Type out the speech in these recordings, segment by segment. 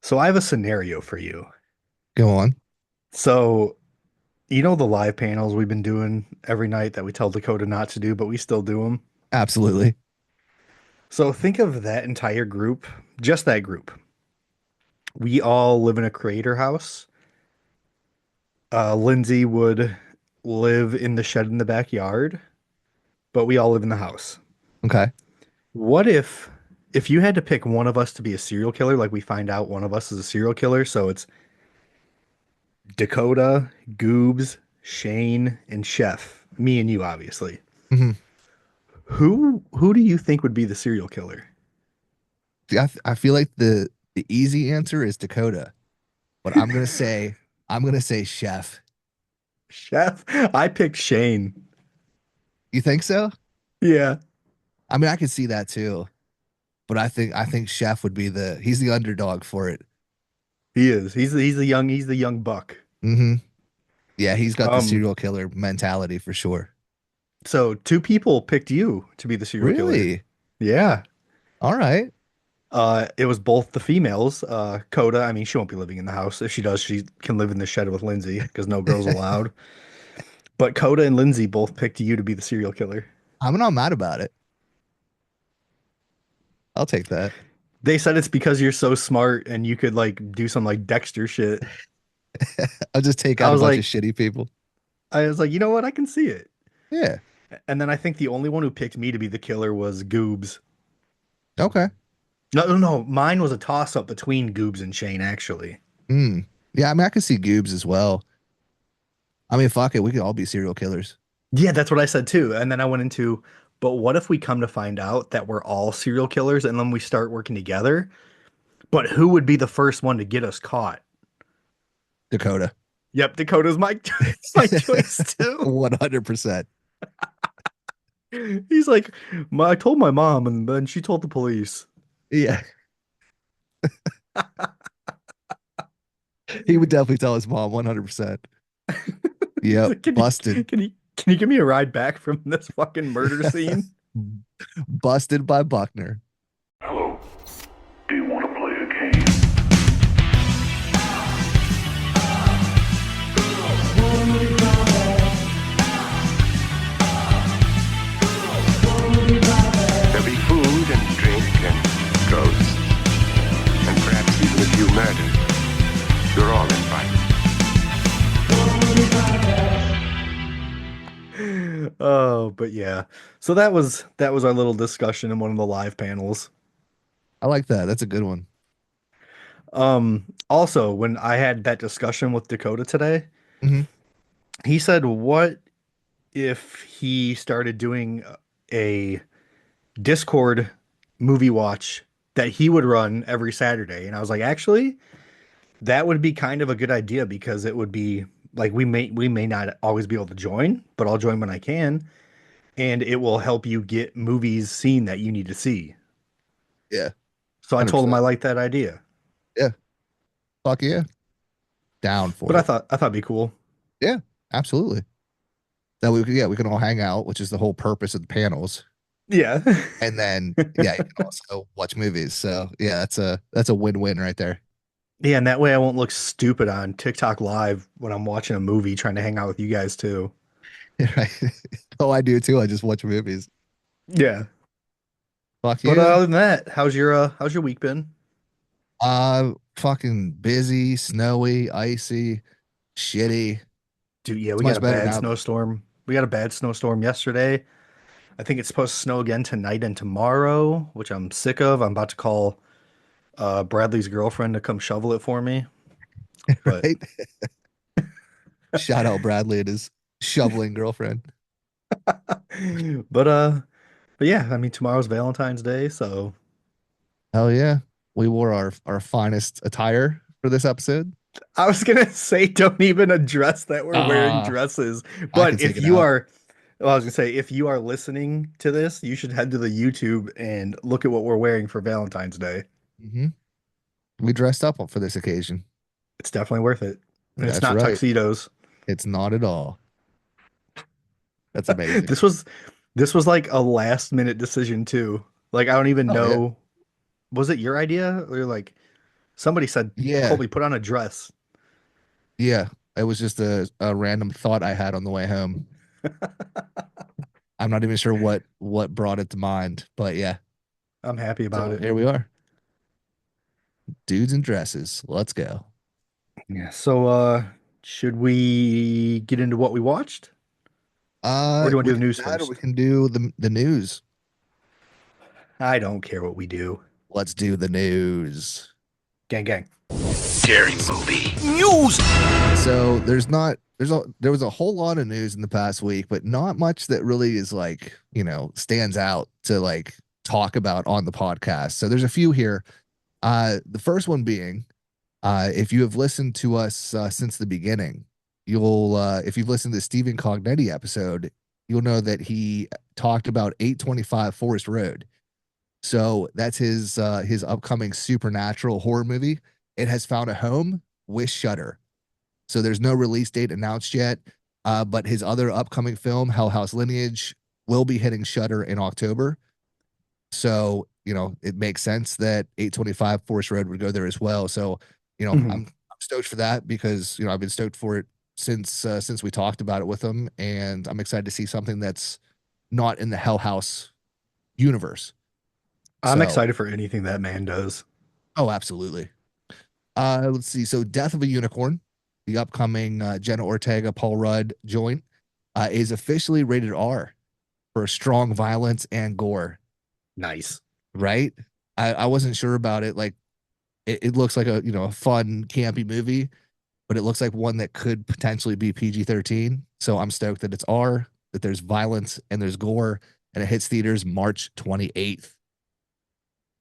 So I have a scenario for you. Go on. So, you know the live panels we've been doing every night that we tell Dakota not to do, but we still do them. Absolutely. So think of that entire group, just that group. We all live in a creator house. Lindsay would live in the shed in the backyard, but we all live in the house. Okay. What if you had to pick one of us to be a serial killer, like we find out one of us is a serial killer, so it's Dakota, Goobs, Shane, and Chef. Me and you, obviously. hmm Who do you think would be the serial killer? I feel like the easy answer is Dakota, but I'm gonna say Chef. Chef? I picked Shane. You think so? Yeah, I mean, I could see that too, but I think Chef would be he's the underdog for it. he is. He's the young buck. hmm Yeah, he's got the Um, serial killer mentality for sure. so two people picked you to be the serial killer. Really? Yeah. All right. It was both the females. Coda, I mean, she won't be living in the house. If she does, she can live in the shed with Lindsay because no girls allowed. But Coda and Lindsay both picked you to be the serial killer. I'm not mad about it. I'll take that. They said it's because you're so smart and you could like do some like Dexter shit. I'll just take I out a was bunch of like, shitty people. I was like, you know what? I can see it. Yeah. And then I think the only one who picked me to be the killer was Goobs. Okay. No, no, no. Mine was a toss up between Goobs and Shane, actually. Mm. Yeah, I mean, I could see Goobs as well. I mean, fuck it. We could all be serial killers. Yeah, that's what I said too. And then I went into, but what if we come to find out that we're all serial killers and then we start working together? But who would be the first one to get us caught? Dakota. Yep, Dakota's my my choice too. 100%. He's like, I told my mom, and then she told the police. Yeah. He would definitely tell his mom 100%. He's Yep. like, can you Busted. can you can you give me a ride back from this fucking murder scene? Busted by Buckner. Hello. Do you want to play a game? There'll be food and drink and ghosts, and perhaps even a few murders. You're all invited. Oh, but yeah. So that was our little discussion in one of the live panels. I like that. That's a good one. Also, when I had that discussion with Dakota today, hmm he said, "What if he started doing a Discord movie watch that he would run every Saturday?" And I was like, "Actually, that would be kind of a good idea because it would be like we may not always be able to join, but I'll join when I can, and it will help you get movies seen that you need to see." Yeah. So I told him I 100%. liked that idea. Yeah. Fuck yeah. Down But for I it. thought I thought it'd be cool. Yeah. Absolutely. That we can all hang out, which is the whole purpose of the panels. Yeah. And then, yeah, you can also watch movies. So yeah, that's a win-win right there. Yeah, and that way I won't look stupid on TikTok live when I'm watching a movie trying to hang out with you guys too. Right. Oh, I do too. I just watch movies. Yeah. Fuck But yeah. other than that, how's your week been? Fucking busy, snowy, icy, shitty. Dude, yeah, It's we got much a better bad now though. snowstorm. We got a bad snowstorm yesterday. I think it's supposed to snow again tonight and tomorrow, which I'm sick of. I'm about to call Bradley's girlfriend to come shovel it for me. But Right? Shout out Bradley and his shoveling girlfriend. but uh but yeah, I mean tomorrow's Valentine's Day, so Hell yeah. We wore our finest attire for this episode. I was gonna say don't even address that we're wearing Ah, dresses. I But can take if it you out. are well, I was gonna say if you are listening to this, you should head to the YouTube and look at what we're wearing for Valentine's Day. hmm We dressed up for this occasion. It's definitely worth it. And it's That's not right. tuxedos. It's not at all. That's amazing. This was this was like a last minute decision too. Like I don't even Oh yeah. know. Was it your idea? Or like Somebody said, Yeah, Colby, put on a dress. yeah. It was just a random thought I had on the way home. I'm not even sure what brought it to mind, but yeah. I'm happy about So it. here we are, dudes in dresses. Let's go. Yeah. So, should we get into what we watched, or do you want to We do the can news do that, or we first? can do the news. I don't care what we do. Let's do the news. Gang, gang. Scary movie. So there was a whole lot of news in the past week, but not much that really is like, stands out to like talk about on the podcast. So there's a few here. The first one being, if you have listened to us since the beginning, if you've listened to the Stephen Cognetti episode, you'll know that he talked about 825 Forest Road. So that's his upcoming supernatural horror movie. It has found a home with Shudder. So there's no release date announced yet. But his other upcoming film, Hell House Lineage, will be hitting Shudder in October. So, it makes sense that 825 Forest Road would go there as well. So, Mhm. I'm stoked for that because, I've been stoked for it since we talked about it with him, and I'm excited to see something that's not in the Hell House universe. I'm So, excited for anything that man does. oh, absolutely. Let's see. So, Death of a Unicorn, the upcoming Jenna Ortega, Paul Rudd joint, is officially rated R for strong violence and gore. Nice. Right? I wasn't sure about it. Like, it looks like a fun, campy movie, but it looks like one that could potentially be PG-13. So I'm stoked that it's R, that there's violence and there's gore, and it hits theaters March 28th.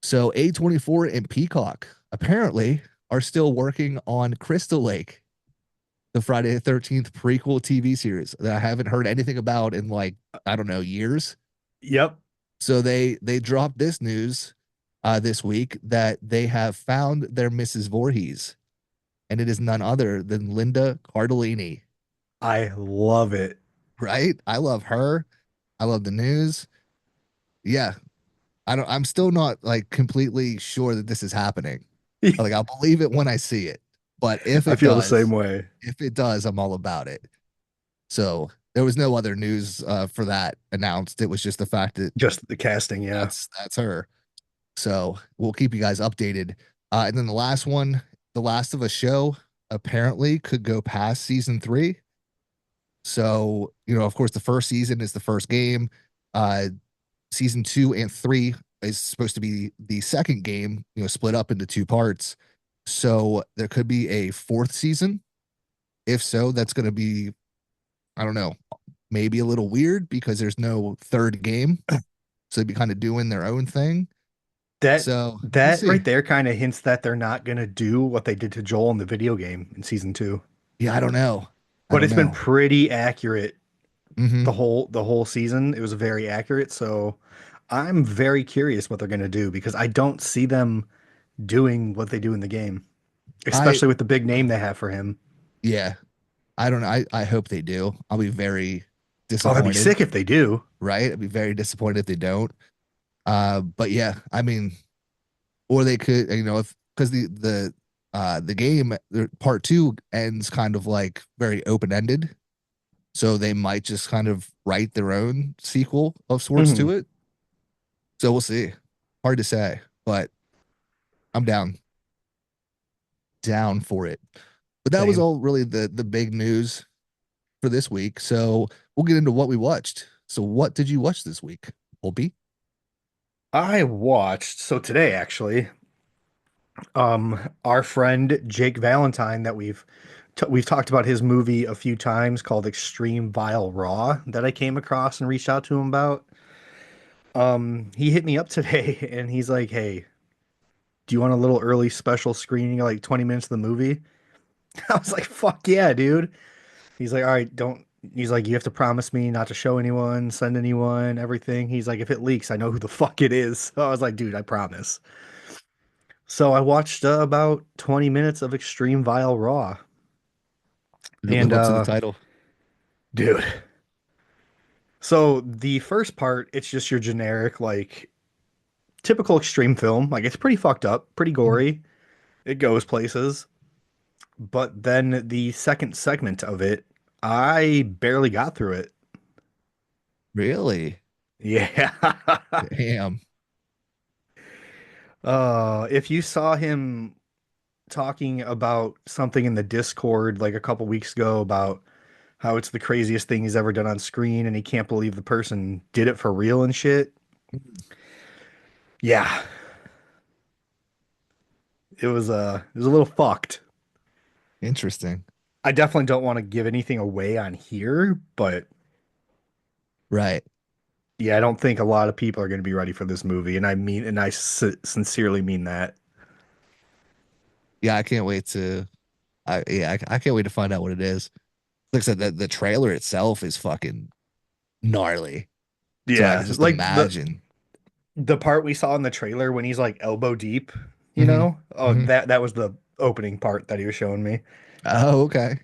So A24 and Peacock apparently are still working on Crystal Lake, the Friday the 13th prequel TV series that I haven't heard anything about in like, I don't know, years. Yep. So they dropped this news this week that they have found their Mrs. Voorhees, and it is none other than Linda Cardellini. I love it. Right? I love her. I love the news. Yeah, I'm still not like completely sure that this is happening. Like I'll believe it when I see it. But I feel the same way. if it does, I'm all about it. So there was no other news for that announced. It was just the fact that Just the casting, yeah. that's her. So we'll keep you guys updated. And then the last one, The Last of Us show, apparently could go past season 3. So, of course, the first season is the first game. Uh, season 2 and 3 is supposed to be the second game, split up into two parts. So there could be a fourth season. If so, that's going to be, I don't know, maybe a little weird because there's no third game. So they'd be kind of doing their own thing. That So we'll that see. right there kind of hints that they're not gonna do what they did to Joel in the video game in season two. Yeah, I don't know. I But don't it's been know. pretty accurate Hmm. the whole season. It was very accurate, so I'm very curious what they're gonna do because I don't see them doing what they do in the game, I especially with the big name they have for him. Yeah, I don't know. I hope they do. I'll be very Oh, that'd be disappointed, sick if they do. right? I'd be very disappointed if they don't. But yeah, I mean, or they could, if because the game part two ends kind of like very open ended, so they might just kind of write their own sequel of sorts to Mhm. it. So we'll see. Hard to say, but I'm down for it. But that was Same. all really the big news for this week. So we'll get into what we watched. So what did you watch this week, Opie? I watched so today actually. Our friend Jake Valentine that we've talked about his movie a few times called Extreme Vile Raw that I came across and reached out to him about. He hit me up today and he's like, "Hey, do you want a little early special screening, like 20 minutes of the movie?" I was like, "Fuck yeah, dude." He's like, "All right, don't." He's like, "You have to promise me not to show anyone, send anyone, everything." He's like, "If it leaks, I know who the fuck it is." So I was like, "Dude, I promise." So I watched about 20 minutes of Extreme Vile Raw. And What's in the title? dude, so the first part, it's just your generic like typical extreme film. Like it's pretty fucked up, pretty Mhm. gory. It goes places. But then the second segment of it, I barely got through it. Really? Yeah. Damn. If you saw him talking about something in the Discord like a couple weeks ago about how it's the craziest thing he's ever done on screen and he can't believe the person did it for real and shit. Yeah, it was a little fucked. Interesting. I definitely don't want to give anything away on here, but Right. yeah, I don't think a lot of people are going to be ready for this movie, and I sincerely mean that. Yeah, I can't wait to I can't wait to find out what it is. Like I said, the trailer itself is fucking gnarly. So I can Yeah, just like imagine. the part we saw in the trailer when he's like elbow deep, you Hmm. know? Oh, Hmm. that was the opening part that he was showing me. Oh, okay.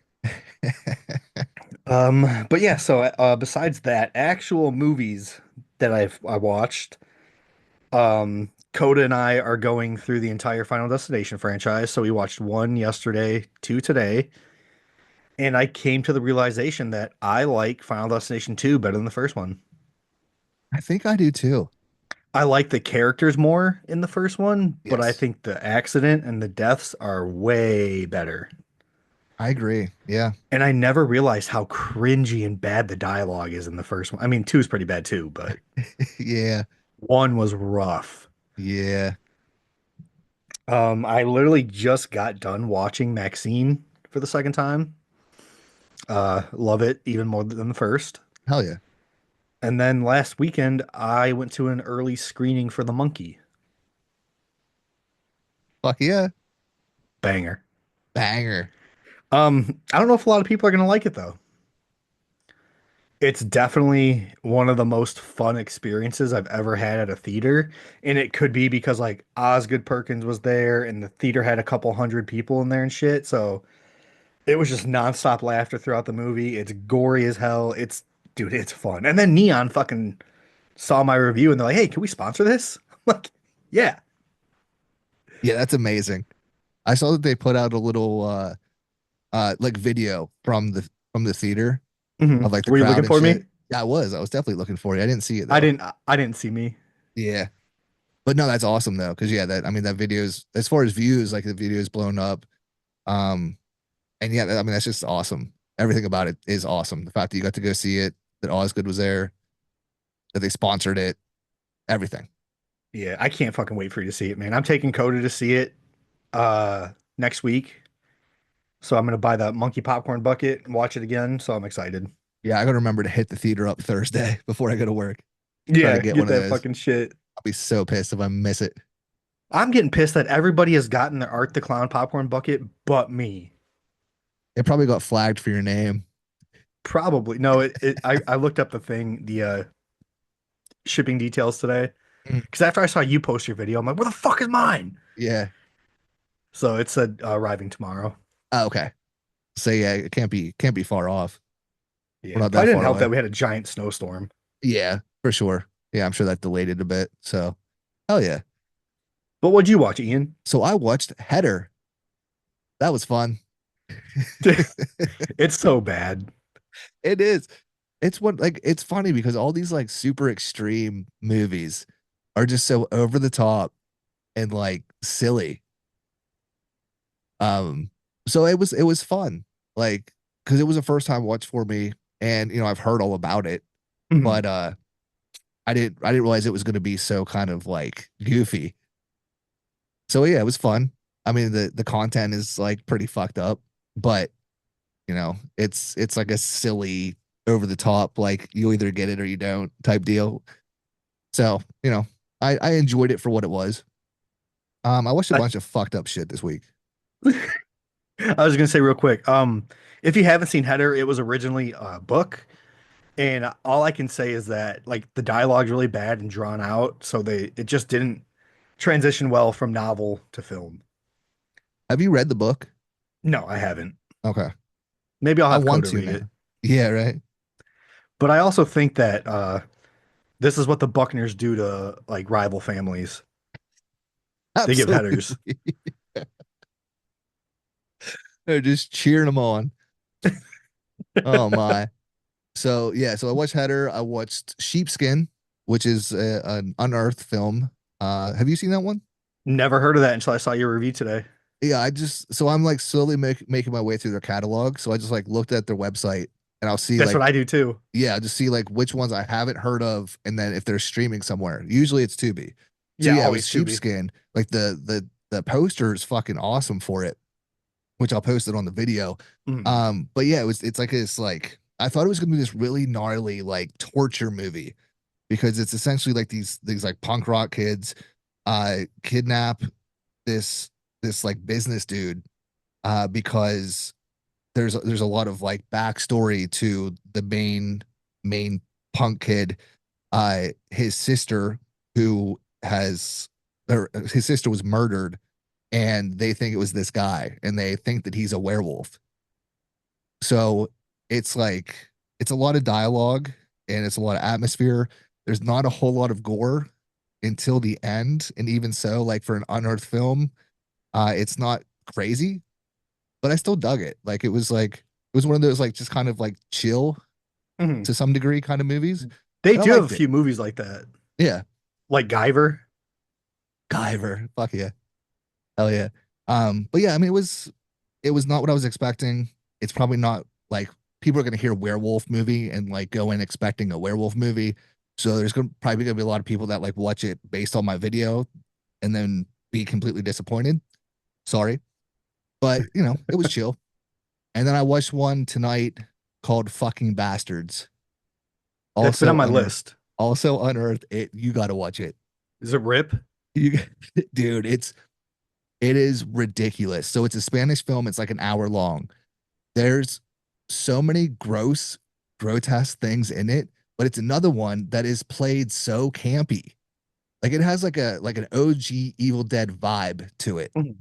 But yeah, so besides that, actual movies that I watched, Coda and I are going through the entire Final Destination franchise. So we watched one yesterday, two today, and I came to the realization that I like Final Destination 2 better than the first one. I think I do too. I like the characters more in the first one, but I Yes, think the accident and the deaths are way better. I agree. Yeah. And I never realized how cringy and bad the dialogue is in the first one. I mean, two is pretty bad too, but Yeah. one was rough. Yeah. I literally just got done watching Maxine for the second time. Love it even more than the first. Hell yeah. And then last weekend, I went to an early screening for The Monkey. Fuck yeah. Banger. Banger. I don't know if a lot of people are gonna like it though. It's definitely one of the most fun experiences I've ever had at a theater. And it could be because like Osgood Perkins was there and the theater had a couple hundred people in there and shit. So it was just nonstop laughter throughout the movie. It's gory as hell. Dude, it's fun. And then Neon fucking saw my review and they're like, hey, can we sponsor this? I'm like, yeah. Yeah, that's amazing. I saw that they put out a little like video from the theater of like the Were you crowd looking and for shit. me? Yeah, I was. I was definitely looking for you. I didn't see it I though. didn't I didn't see me. Yeah. But no, that's awesome though. Cause yeah, that I mean that video's as far as views, like the video is blown up. Um and yeah, I mean that's just awesome. Everything about it is awesome. The fact that you got to go see it, that Osgood was there, that they sponsored it, everything. Yeah, I can't fucking wait for you to see it, man. I'm taking Coda to see it next week. So I'm gonna buy the monkey popcorn bucket and watch it again. So I'm excited. Yeah, I gotta remember to hit the theater up Thursday before I go to work. Try to Yeah, get get one of that those. fucking shit. I'll be so pissed if I miss it. I'm getting pissed that everybody has gotten their Art the Clown popcorn bucket but me. It probably got flagged for your name. Probably. No, I looked up the thing, the shipping details today. Mm. Because after I saw you post your video, I'm like, where the fuck is mine? Yeah. So it said arriving tomorrow. Oh, okay. So yeah, it can't be far off. We're Yeah. not that Probably didn't far help that away. we had a giant snowstorm. Yeah, for sure. Yeah, I'm sure that delayed it a bit. So, oh yeah. But what'd you watch, Ian? So I watched Header. That was fun. It's so bad. It is. It's what like it's funny because all these like super extreme movies are just so over the top and like silly. Um, so it was fun. Like because it was a first time watch for me and you know I've heard all about it, Mhm. but I didn't realize it was gonna be so kind of like goofy. So yeah, it was fun. I mean the content is like pretty fucked up, but you know, it's like a silly over the top like you either get it or you don't type deal. So, you know, I enjoyed it for what it was. I watched a I, bunch of fucked up shit this week. I was gonna say real quick. If you haven't seen Header, it was originally a book, and all I can say is that like the dialogue's really bad and drawn out, so it just didn't transition well from novel to film. Have you read the book? No, I haven't. Okay. Maybe I'll I have want Coda to read it. now. Yeah, right. But I also think that this is what the Buckners do to like rival families. They give Absolutely. headers. They're just cheering them on. Oh my. So yeah, so I watched Header. I watched Sheepskin, which is an unearthed film. Have you seen that one? Never heard of that until I saw your review today. Yeah, I just so I'm like slowly making my way through their catalog. So I just like looked at their website and I'll see That's like what I do too. yeah, just see like which ones I haven't heard of, and then if they're streaming somewhere. Usually it's Tubi. So Yeah, yeah, it was always Tubi. Sheepskin. Like the poster is fucking awesome for it, which I'll post it on the video. Mhm. But yeah, it's like this like I thought it was gonna be this really gnarly like torture movie because it's essentially like these like punk rock kids kidnap this like business dude because there's a lot of like backstory to the main punk kid. His sister who has his sister was murdered, and they think it was this guy, and they think that he's a werewolf. So it's like it's a lot of dialogue and it's a lot of atmosphere. There's not a whole lot of gore until the end, and even so, like for an unearthed film, it's not crazy, but I still dug it. It was one of those like just kind of like chill Mhm. to some degree kind of movies, They and I do have a liked it. few movies like that, Yeah, like Guyver. Guyver, fuck yeah, hell yeah. But yeah, I mean, it was not what I was expecting. It's probably not like people are gonna hear werewolf movie and like go in expecting a werewolf movie. So there's gonna probably gonna be a lot of people that like watch it based on my video and then be completely disappointed. Sorry, but you know, it was chill. And then I watched one tonight called Fucking Bastards. That's been on Also my unearthed. list. Also unearthed. It you gotta watch it. Is it Rip? You dude, it is ridiculous. So it's a Spanish film, it's like an hour long. There's so many grotesque things in it, but it's another one that is played so campy. Like it has like an OG Evil Dead vibe to it. Mhm.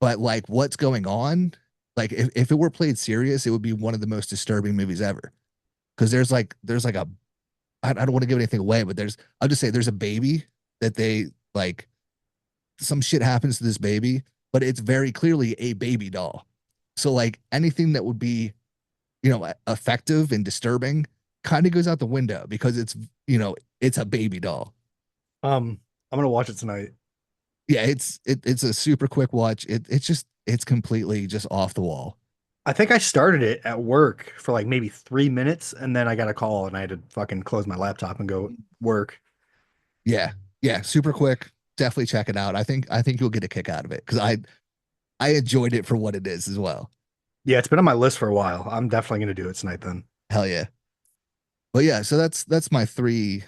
But like what's going on, like if it were played serious, it would be one of the most disturbing movies ever. Because there's like a I don't want to give anything away, but I'll just say there's a baby that they like some shit happens to this baby, but it's very clearly a baby doll. So like anything that would be, you know, effective and disturbing kind of goes out the window because it's, you know, it's a baby doll. I'm gonna watch it tonight. Yeah, it's a super quick watch. It's just it's completely just off the wall. I think I started it at work for like maybe 3 minutes, and then I got a call, and I had to fucking close my laptop and go work. Yeah. Yeah, super quick. Definitely check it out. I think you'll get a kick out of it because I enjoyed it for what it is as well. Yeah, it's been on my list for a while. I'm definitely gonna do it tonight then. Hell yeah. But yeah, so that's my three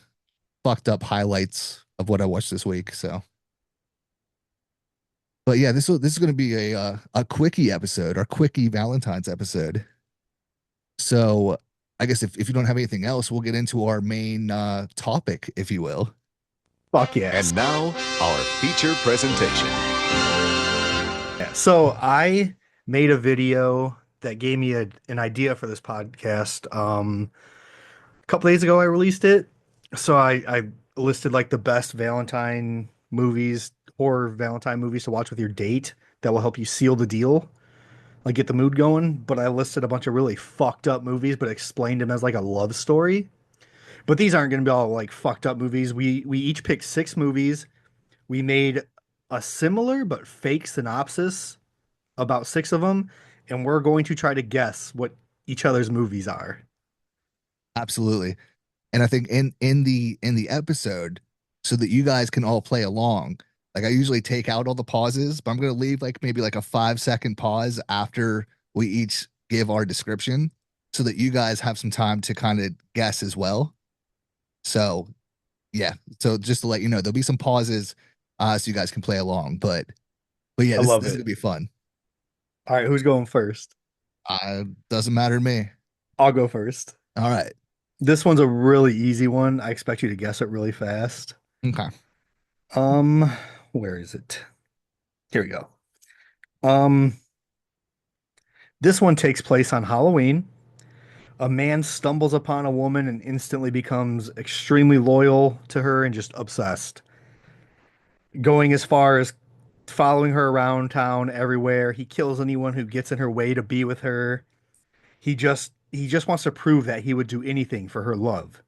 fucked up highlights of what I watched this week. So, but yeah, this is going to be a quickie episode, our quickie Valentine's episode. So, I guess if you don't have anything else, we'll get into our main topic, if you will. Fuck yes. And now, our feature presentation. Yeah. So I made a video that gave me an idea for this podcast. A couple days ago, I released it. So I listed like the best Valentine movies, horror Valentine movies to watch with your date that will help you seal the deal, like get the mood going. But I listed a bunch of really fucked up movies, but explained them as like a love story. But these aren't going to be all like fucked up movies. We each picked 6 movies. We made a similar but fake synopsis about 6 of them, and we're going to try to guess what each other's movies are. Absolutely. And I think in the episode, so that you guys can all play along, like I usually take out all the pauses, but I'm gonna leave like maybe like a 5 second pause after we each give our description so that you guys have some time to kind of guess as well. So yeah. So just to let you know, there'll be some pauses so you guys can play along. But yeah, I love this is it. gonna be fun. All right, who's going first? Doesn't matter to me. I'll go first. All right. This one's a really easy one. I expect you to guess it really fast. Okay. Um, where is it? Here we go. Um, this one takes place on Halloween. A man stumbles upon a woman and instantly becomes extremely loyal to her and just obsessed. Going as far as following her around town everywhere. He kills anyone who gets in her way to be with her. He just wants to prove that he would do anything for her love.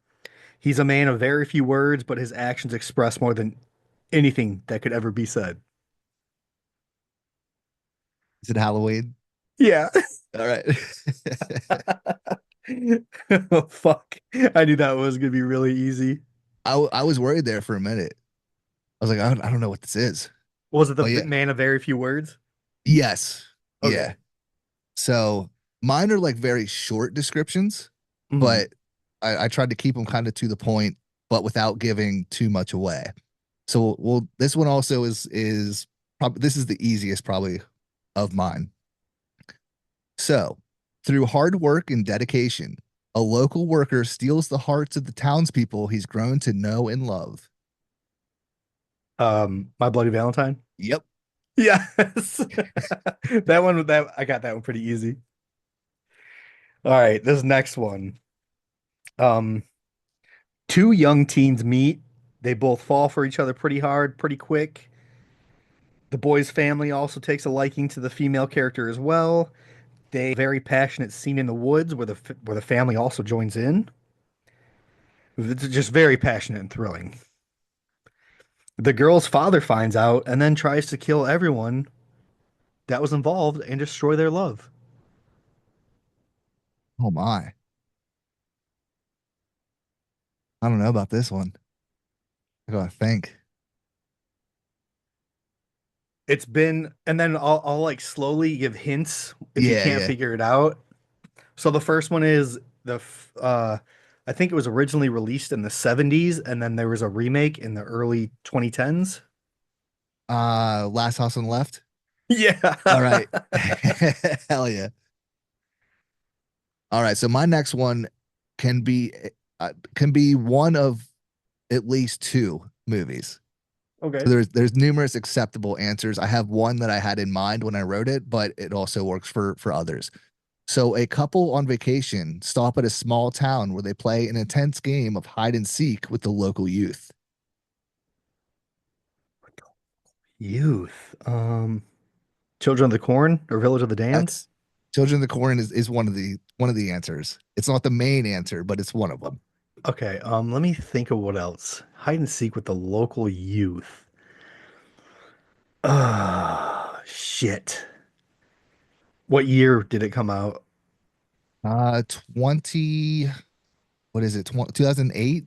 He's a man of very few words, but his actions express more than anything that could ever be said. Is it Halloween? Yeah. All right. Oh, fuck. I knew that was gonna be really easy. I was worried there for a minute. I was like, I don't know what this is. Was it the But yeah, man of very few words? yes. Yeah. Okay. So mine are like very short descriptions, Mhm. but I tried to keep them kind of to the point, but without giving too much away. So well, this one also is probably this is the easiest probably of mine. So through hard work and dedication, a local worker steals the hearts of the townspeople he's grown to know and love. My Bloody Valentine. Yep. Yes. That I got that one pretty easy. All right, this next one. Um, two young teens meet. They both fall for each other pretty hard, pretty quick. The boy's family also takes a liking to the female character as well. They very passionate scene in the woods where the family also joins in. It's just very passionate and thrilling. The girl's father finds out and then tries to kill everyone that was involved and destroy their love. Oh my. I don't know about this one. I gotta think. And then I'll like slowly give hints if you Yeah, can't yeah. figure it out. So the first one is I think it was originally released in the 70s and then there was a remake in the early 2010s. Last House on the Left. Yeah. All right. Hell yeah. All right. So my next one can be one of at least two movies. Okay. So there's numerous acceptable answers. I have one that I had in mind when I wrote it, but it also works for others. So a couple on vacation stop at a small town where they play an intense game of hide and seek with the local youth. Youth. Children of the Corn or Village of the Damned? That's Children of the Corn is one of the answers. It's not the main answer, but it's one of them. Okay, let me think of what else. Hide and seek with the local youth. Ah, shit. What year did it come out? 20, what is it? 2008,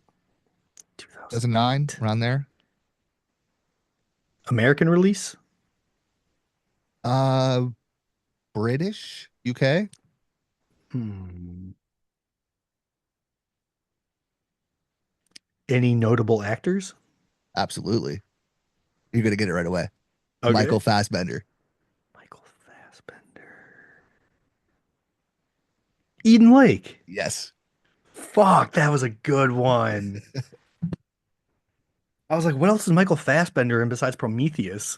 2009, 2008. around there. American release? Uh, British, UK. Hmm. Any notable actors? Absolutely. You're gonna get it right away. Okay. Michael Fassbender. Michael Fassbender. Eden Lake. Yes. Fuck, that was a good one. I was like, what else is Michael Fassbender in besides Prometheus?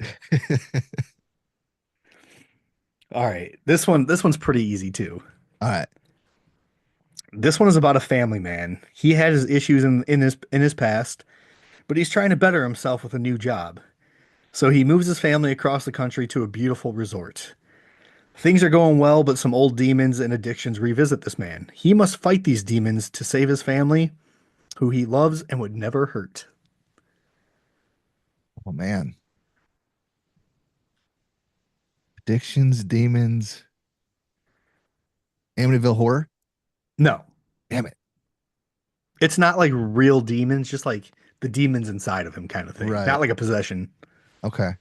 All right, this one's pretty easy too. All right. This one is about a family man. He had his issues in his past, but he's trying to better himself with a new job. So he moves his family across the country to a beautiful resort. Things are going well, but some old demons and addictions revisit this man. He must fight these demons to save his family, who he loves and would never hurt. Oh man. Addictions, demons, Amityville Horror. No, Damn it. it's not like real demons, just like the demons inside of him kind of thing. Not Right. like a possession. Okay.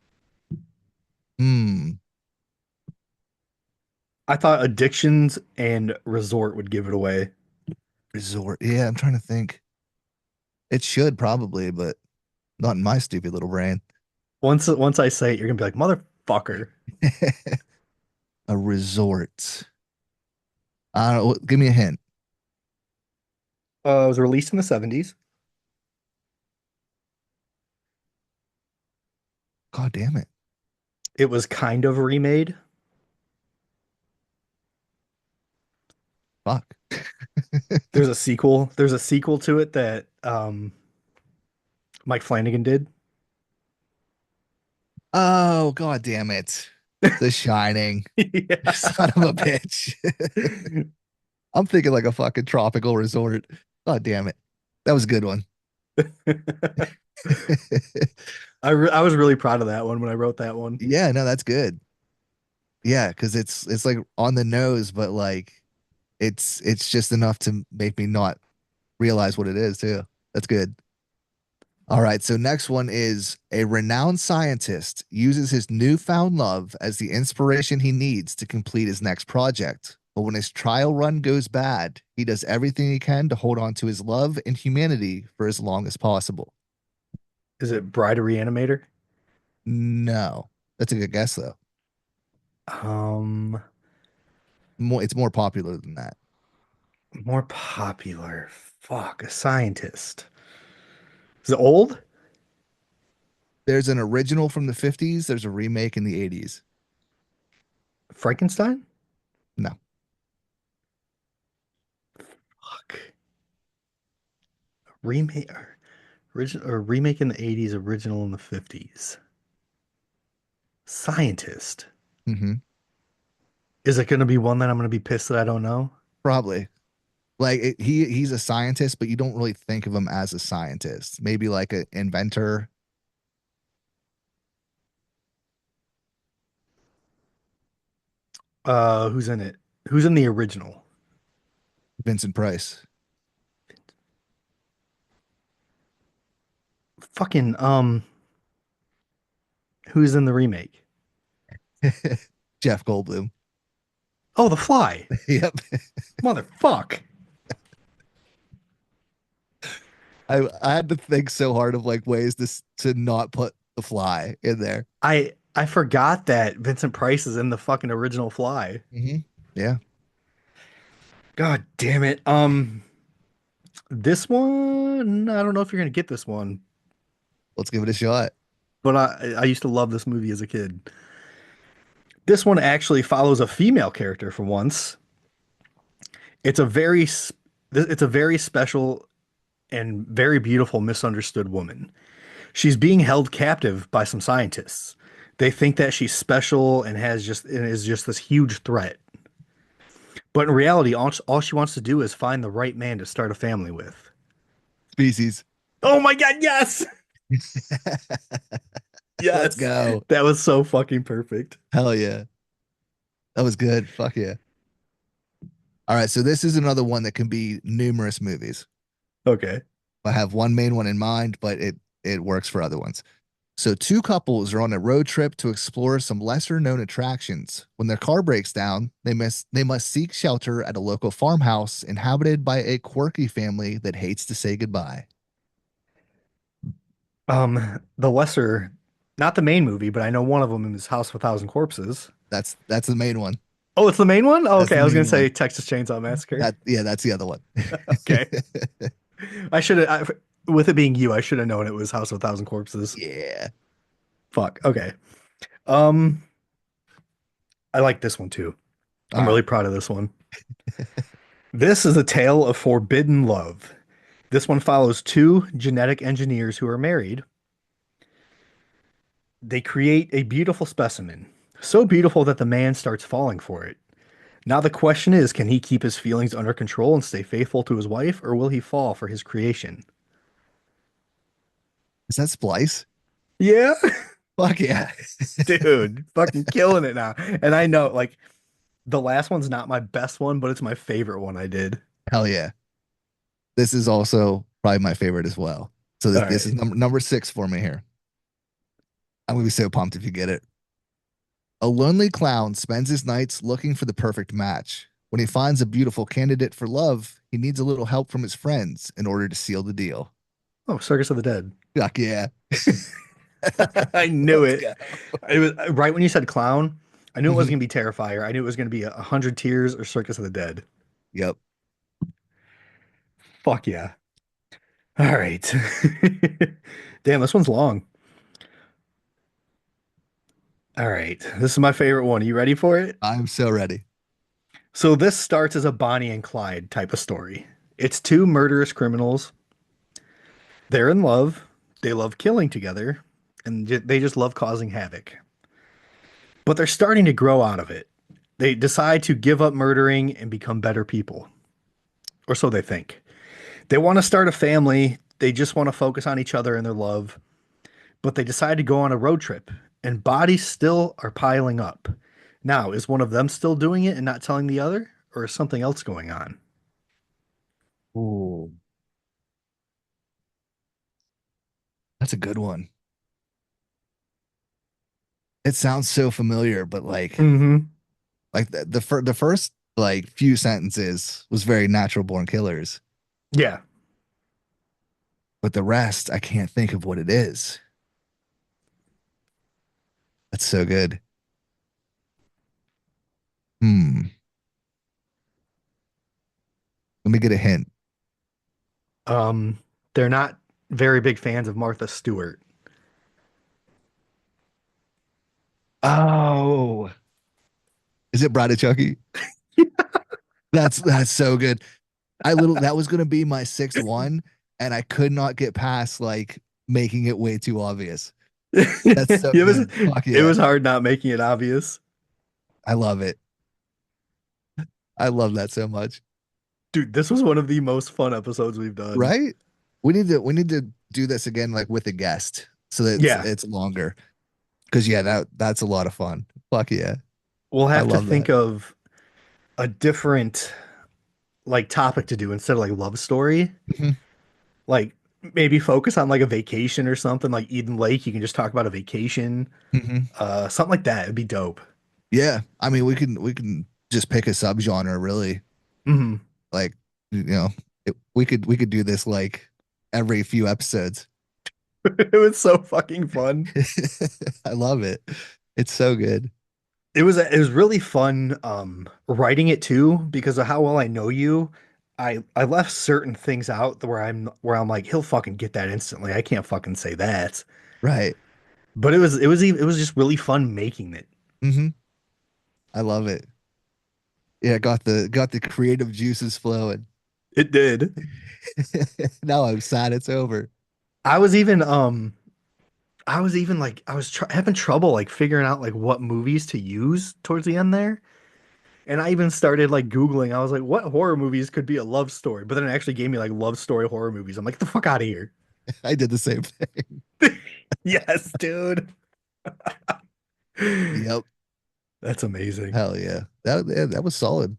Hmm. I thought addictions and resort would give it away. Resort. Yeah, I'm trying to think. It should probably, but not in my stupid little brain. Once I say it, you're gonna be like, motherfucker. A resort. I don't know. Give me a hint. It was released in the 70s. God damn it. It was kind of remade. Fuck. There's a sequel. There's a sequel to it that Mike Flanagan did. Oh, god damn it. The Shining. Son of a bitch. I'm thinking like a fucking tropical resort. God damn it. That was a good one. Yeah. I was really proud of that one when I wrote that one. Yeah, no, that's good. Yeah, because it's like on the nose, but like it's just enough to make me not realize what it is too. That's good. All right, so next one is a renowned scientist uses his newfound love as the inspiration he needs to complete his next project. But when his trial run goes bad, he does everything he can to hold on to his love and humanity for as long as possible. Is it Bride a Reanimator? No, that's a good guess though. Um, It's more popular than that. More popular. Fuck, a scientist. Is it old? There's an original from the 50s. There's a remake in the 80s. Frankenstein? No, Fuck. Remake or original or remake in the 80s, original in the 50s. Scientist. hmm Is it going to be one that I'm going to be pissed that I don't know? probably. Like he's a scientist, but you don't really think of him as a scientist. Maybe like an inventor. Who's in it? Who's in the original? Vincent Price. Fucking who's in the remake? Jeff Goldblum. Oh, The Fly. Yep. Motherfuck. I had to think so hard of like ways to not put the fly in there. I forgot that Vincent Price is in the fucking original Fly. Yeah. God damn it. This one, I don't know if you're gonna get this one, Let's give it a shot. but I used to love this movie as a kid. This one actually follows a female character for once. It's a it's a very special and very beautiful misunderstood woman. She's being held captive by some scientists. They think that she's special and is just this huge threat. But in reality, all she wants to do is find the right man to start a family with. Species. Oh my God, yes! Let's Yes. go. That was so fucking perfect. Hell yeah. That was good. Fuck yeah. All right. So this is another one that can be numerous movies. Okay. I have one main one in mind, but it works for other ones. So two couples are on a road trip to explore some lesser known attractions. When their car breaks down, they must seek shelter at a local farmhouse inhabited by a quirky family that hates to say goodbye. The lesser, not the main movie, but I know one of them is House of a Thousand Corpses. That's the main one. Oh, it's the main one? Oh, That's okay, the I was gonna main say one. Texas Chainsaw Massacre. That yeah, that's the other one. Okay. I should have, with it being you, I should have known it was House of a Thousand Corpses. Yeah. Fuck. Okay. Um, I like this one too. All I'm right. really proud of this one. This is a tale of forbidden love. This one follows two genetic engineers who are married. They create a beautiful specimen, so beautiful that the man starts falling for it. Now the question is, can he keep his feelings under control and stay faithful to his wife, or will he fall for his creation? Is that Splice? Yeah, Fuck yeah. dude, fucking killing it now. And I know, like, the last one's not my best one, but it's my favorite one I did. Hell yeah. This is also probably my favorite as well. So All this is right. number six for me here. I'm gonna be so pumped if you get it. A lonely clown spends his nights looking for the perfect match. When he finds a beautiful candidate for love, he needs a little help from his friends in order to seal the deal. Oh, Circus of the Dead. Fuck yeah. I knew Let's it. go. It was right when you said clown. I knew it wasn't Mhm. gonna be Terrifier. I knew it was gonna be 100 Tears or Circus of the Dead. Yep. Fuck yeah. All right. Damn, this one's long. All right. This is my favorite one. Are you ready for it? I'm so ready. So this starts as a Bonnie and Clyde type of story. It's two murderous criminals. They're in love. They love killing together. and they just love causing havoc. But they're starting to grow out of it. They decide to give up murdering and become better people, or so they think. They want to start a family. They just want to focus on each other and their love. But they decide to go on a road trip, and bodies still are piling up. Now, is one of them still doing it and not telling the other, or is something else going on? Ooh, that's a good one. It sounds so familiar, but Mm-hmm. like the first like few sentences was very natural born killers, Yeah. but the rest I can't think of what it is. That's so good. Hmm. Let me get a hint. Um, they're not very big fans of Martha Stewart. Oh, is it Bride of Chucky? That's so good. That was gonna be my sixth one, and I could not get past like making it way too obvious. That's so It was good. Fuck it yeah. was hard not making it obvious. I love it. I love that so much. Dude, this was one of the most fun episodes we've done. Right? We need to do this again like with a guest so that Yeah, it's longer. Because yeah, that's a lot of fun. Fuck yeah. we'll I have to love think that. of a different like topic to do instead of like love story. Mhm, Like maybe focus on like a vacation or something like Eden Lake. You can just talk about a vacation. mhm. Something like that. It'd be dope. Yeah. I mean we can just pick a subgenre really. Hmm. Like, we could do this like every few episodes. It was so fucking fun. I love it. It's so good. It was really fun writing it too because of how well I know you. I left certain things out where I'm like he'll fucking get that instantly. I can't fucking say that. Right. But it was just really fun making it. Hmm. I love it. Yeah, got the creative juices flowing. It did. Now I'm sad it's over. I was even like having trouble like figuring out like what movies to use towards the end there. And I even started like Googling. I was like, what horror movies could be a love story? But then it actually gave me like love story horror movies. I'm like, get the fuck out of here. I did the same thing. Yes, dude. Yep. That's amazing. Hell yeah. That was solid.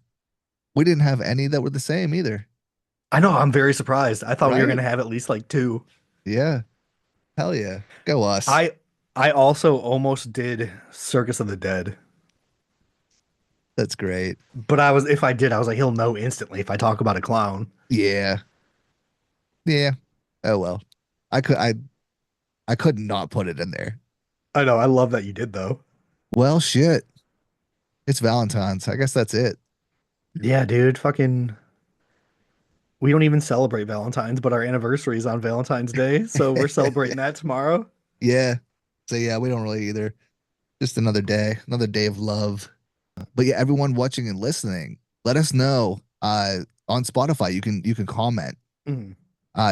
We didn't have any that were the same either. I know, I'm very surprised. I thought we were Right? gonna have at least like two. Yeah. Hell yeah. Go us. I I also almost did Circus of the Dead. That's great. But if I did, I was like, he'll know instantly if I talk about a clown. Yeah. Yeah. Oh well. I could I I could not put it in there. I know, I love that you did though. Well, shit. It's Valentine's. I guess that's it. Yeah, dude, fucking we don't even celebrate Valentine's, but our anniversary is on Valentine's Day, so we're celebrating that tomorrow. Yeah. So yeah, we don't really either. Just another day of love. But yeah, everyone watching and listening, let us know. On Spotify, you can comment Mm.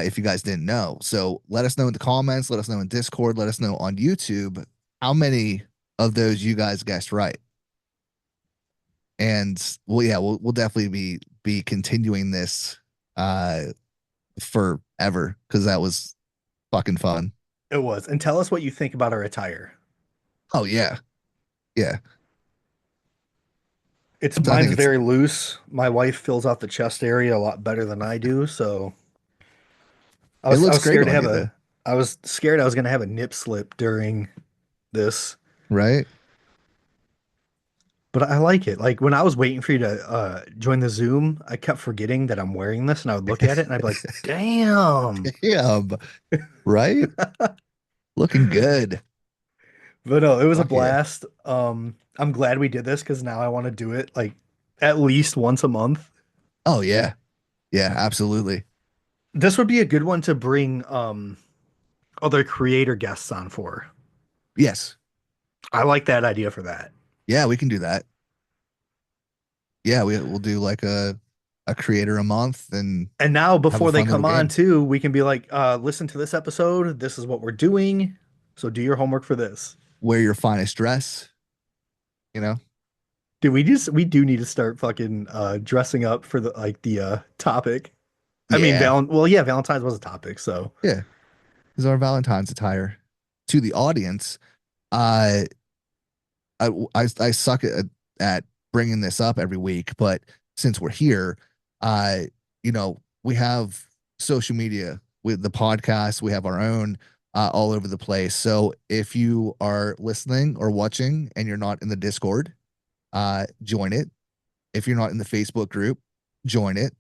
if you guys didn't know. So let us know in the comments, let us know in Discord, let us know on YouTube how many of those you guys guessed right. And well, yeah, we'll definitely be continuing this uh forever because that was fucking fun. It was. And tell us what you think about our attire. Oh yeah. Yeah. It's I mine's think it's very loose. My wife fills out the chest area a lot better than I do, so I it was I looks was great scared to on have you though, I was scared I was gonna have a nip slip during this, right? but I like it. Like when I was waiting for you to join the Zoom, I kept forgetting that I'm wearing this, and I would look at it and I'd be like, "Damn!" Yeah, right? Looking good. But no, it was a Fuck yeah. blast. I'm glad we did this because now I want to do it like at least once a month. Oh yeah. Yeah, absolutely. This would be a good one to bring other creator guests on for. Yes. I like that idea for that. Yeah, we can do that. Yeah, we'll do like a creator a month and And now have a before they fun little come on game. too, we can be like, listen to this episode. This is what we're doing. So do your homework for this. Wear your finest dress, you know? Dude, we do need to start fucking dressing up for the topic. I mean, Yeah. yeah, Valentine's was a topic, so Yeah. This is our Valentine's attire. To the audience, uh, I suck at bringing this up every week, but since we're here, uh, we have social media with the podcast, we have our own all over the place. So if you are listening or watching and you're not in the Discord, join it. If you're not in the Facebook group, join it.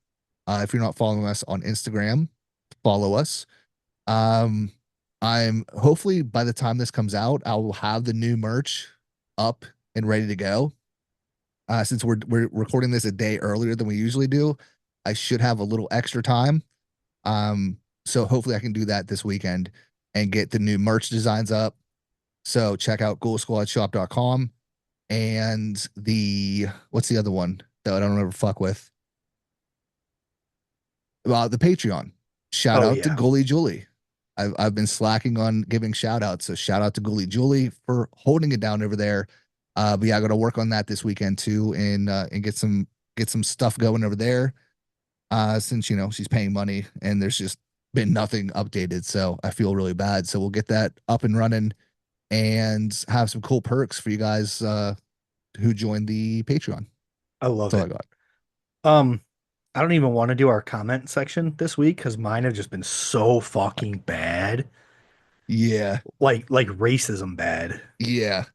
If you're not following us on Instagram, follow us. Um, I'm hopefully by the time this comes out, I will have the new merch up and ready to go. Since we're recording this a day earlier than we usually do, I should have a little extra time. So hopefully I can do that this weekend and get the new merch designs up. So check out ghoulsquadshop.com and what's the other one that I don't ever fuck with? The Patreon. Shout oh out to yeah. Goalie Julie. I've been slacking on giving shout outs. So shout out to Goalie Julie for holding it down over there. But yeah, I got to work on that this weekend too, and get some stuff going over there. Since she's paying money and there's just been nothing updated, so I feel really bad. So we'll get that up and running and have some cool perks for you guys who joined the Patreon. I love That's all it. I got. Um, I don't even want to do our comment section this week because mine have just been so fucking bad. Yeah, Like racism bad. yeah,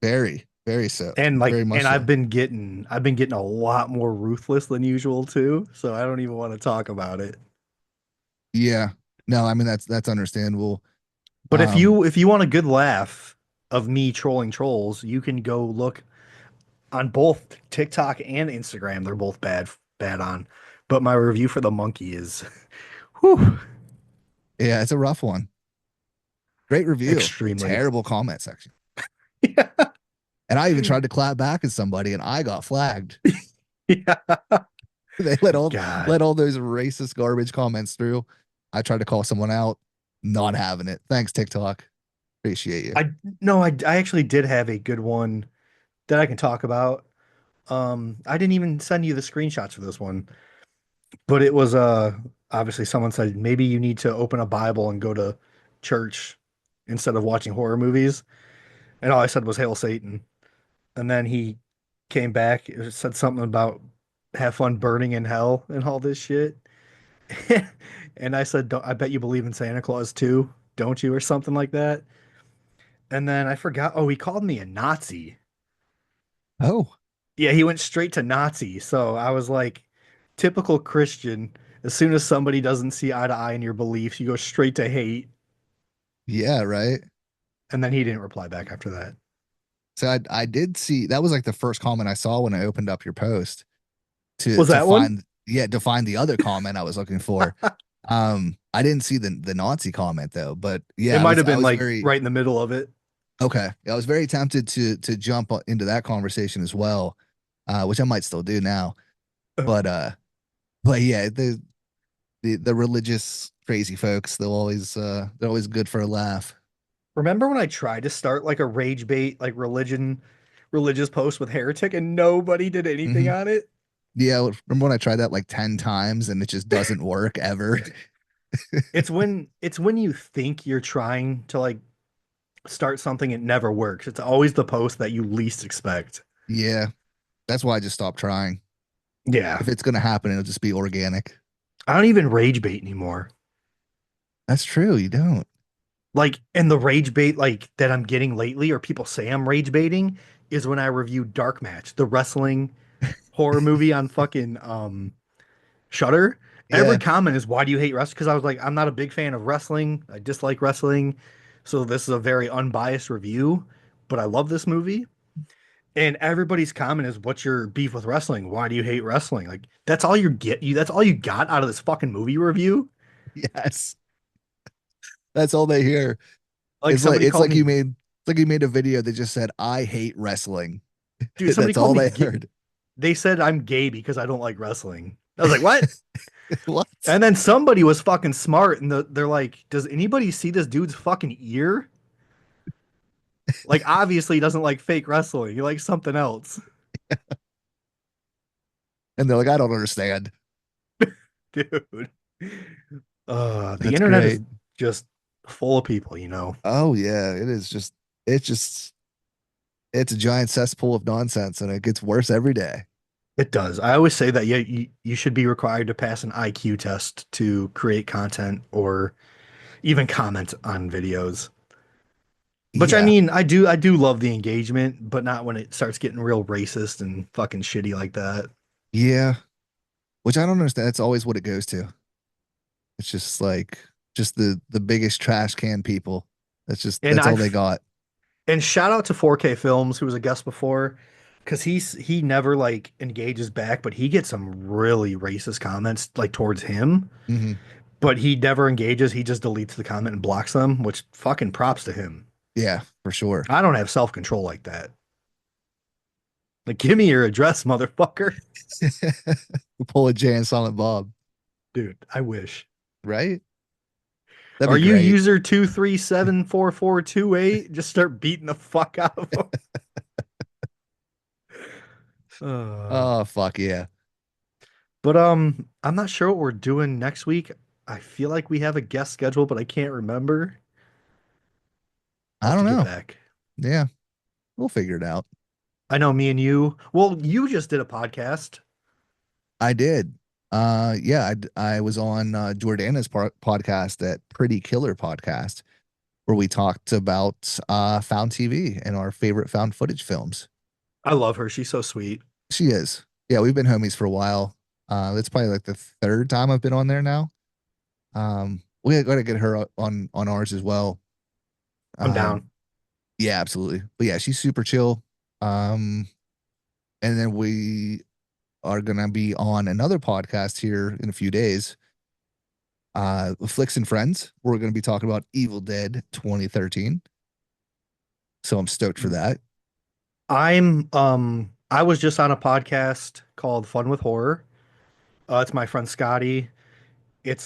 very, very so, And very much and so. I've been getting a lot more ruthless than usual too, so I don't even want to talk about it. Yeah, no, I mean that's understandable. But if Um, you want a good laugh of me trolling trolls, you can go look on both TikTok and Instagram. They're both bad on. But my review for the monkey is whew, yeah, it's a rough one. Great review, extremely. terrible comment section. Yeah. And I even tried to clap back at somebody, and I got flagged. Yeah. They let God. all those racist garbage comments through. I tried to call someone out, not having it. Thanks, TikTok. Appreciate you. I no, I actually did have a good one that I can talk about. I didn't even send you the screenshots for this one, but it was obviously someone said maybe you need to open a Bible and go to church instead of watching horror movies. And all I said was Hail Satan. And then he came back, said something about have fun burning in hell and all this shit. And I said, I bet you believe in Santa Claus too, don't you? Or something like that. And then I forgot. Oh, he called me a Nazi. Oh, Yeah, he went straight to Nazi. So I was like, typical Christian. As soon as somebody doesn't see eye to eye in your beliefs, you go straight to hate. yeah, right. And then he didn't reply back after that. So I did see that was like the first comment I saw when I opened up your post to Was that one? to find the other comment I was looking for. I didn't see the Nazi comment though, but It yeah, might have I been was like very right in the middle of it. okay. I was very tempted to jump into that conversation as well, which I might still do now. But yeah, the religious crazy folks, they're always good for a laugh. Remember when I tried to start like a rage bait, like religious post with heretic and nobody did anything Hmm. on it? Yeah, remember when I tried that like 10 times and it just doesn't work ever? It's when you think you're trying to like start something, it never works. It's always the post that you least expect. Yeah, that's why I just stopped trying. Yeah. If it's gonna happen, it'll just be organic. I don't even rage bait anymore. That's true. You don't. Like, and the rage bait like that I'm getting lately, or people say I'm rage baiting, is when I review Dark Match, the wrestling horror movie on fucking Shudder. Every Yeah. comment is, "Why do you hate wrestling?" Because I was like, I'm not a big fan of wrestling. I dislike wrestling, so this is a very unbiased review. But I love this movie, and everybody's comment is, "What's your beef with wrestling? Why do you hate wrestling?" Like that's all you get. That's all you got out of this fucking movie review. Yes. That's all they hear. Like somebody It's called like me, you made a video that just said I hate wrestling. dude. Somebody That's called all me. they heard. They said I'm gay because I don't like wrestling. I was like, what? What? And then somebody was fucking smart, and they're like, "Does anybody see this dude's fucking ear? Like, obviously, he doesn't like fake wrestling. He likes something else, And they're like, I don't understand. dude." The That's internet great. is just full of people, you know. Oh yeah, it is just it's just it's a giant cesspool of nonsense and it gets worse every day. It does. I always say that you should be required to pass an IQ test to create content or even comment on videos. Which I Yeah. mean, I do love the engagement, but not when it starts getting real racist and fucking shitty like that. Yeah. Which I don't understand. That's always what it goes to. It's just like just the biggest trash can people. And That's all they I've got. and shout out to 4K Films, who was a guest before, because he never like engages back, but he gets some really racist comments like towards him. Hmm. But he never engages. He just deletes the comment and blocks them, which fucking props to him. Yeah, for sure. I don't have self-control like that. Like, give me your address, motherfucker. Pull a Jay and Silent Bob, Dude, I wish. right? That'd Are be you great. user 2374428? Just start beating the fuck out of them. Uh, Oh, fuck yeah. but I'm not sure what we're doing next week. I feel like we have a guest schedule, but I can't remember. I'll I have to don't get know. back. Yeah, we'll figure it out. I know me and you. Well, you just did a podcast. I did. Yeah, I was on Jordana's podcast, that Pretty Killer podcast, where we talked about found TV and our favorite found footage films. I love her. She's so sweet. She is. Yeah, we've been homies for a while. It's probably like the third time I've been on there now. We got to get her on ours as well. I'm Um, down. yeah, absolutely. But yeah, she's super chill. Um, and then we are gonna be on another podcast here in a few days. Flicks and Friends. We're gonna be talking about Evil Dead 2013. So I'm stoked for that. I was just on a podcast called Fun with Horror. It's my friend Scotty. It's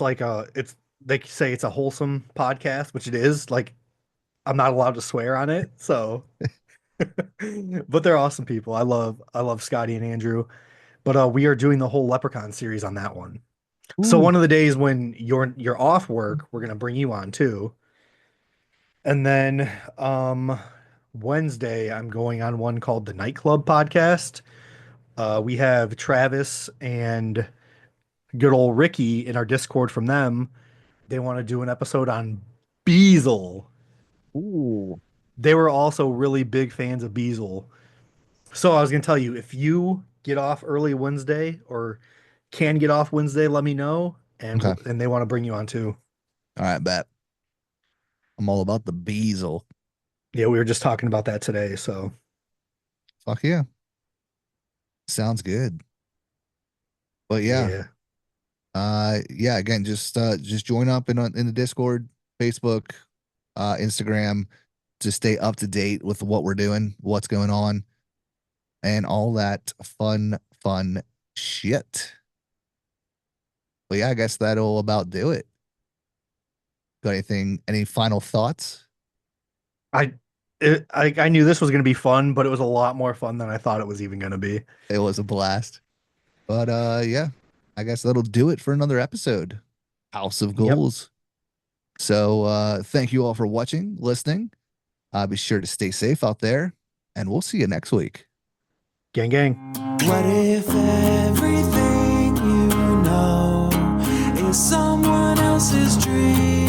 they say it's a wholesome podcast, which it is. Like, I'm not allowed to swear on it, so but they're awesome people. I love Scotty and Andrew. But we are doing the whole Leprechaun series on that one. So Ooh, one of the days when you're off work, we're gonna bring you on too. And then Wednesday, I'm going on one called the Nightclub Podcast. We have Travis and good old Ricky in our Discord from them. They want to do an episode on Beazle. ooh. They were also really big fans of Beazle. So I was gonna tell you, if you get off early Wednesday or can get off Wednesday, let me know, and Okay. and they want to bring you on too. All right, bet. I'm all about the Beazle. Yeah, we were just talking about that today. So Fuck yeah. Sounds good. But yeah, yeah, yeah, again, just join up in the Discord, Facebook, Instagram to stay up to date with what we're doing, what's going on, and all that fun shit. But yeah, I guess that'll about do it. Got any final thoughts? I I knew this was gonna be fun, but it was a lot more fun than I thought it was even gonna be. It was a blast. But yeah, I guess that'll do it for another episode. House of Yep, Ghouls. So thank you all for watching, listening. Be sure to stay safe out there, and we'll see you next week. gang, gang. What if everything you know is someone else's dream?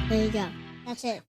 There you go. That's it.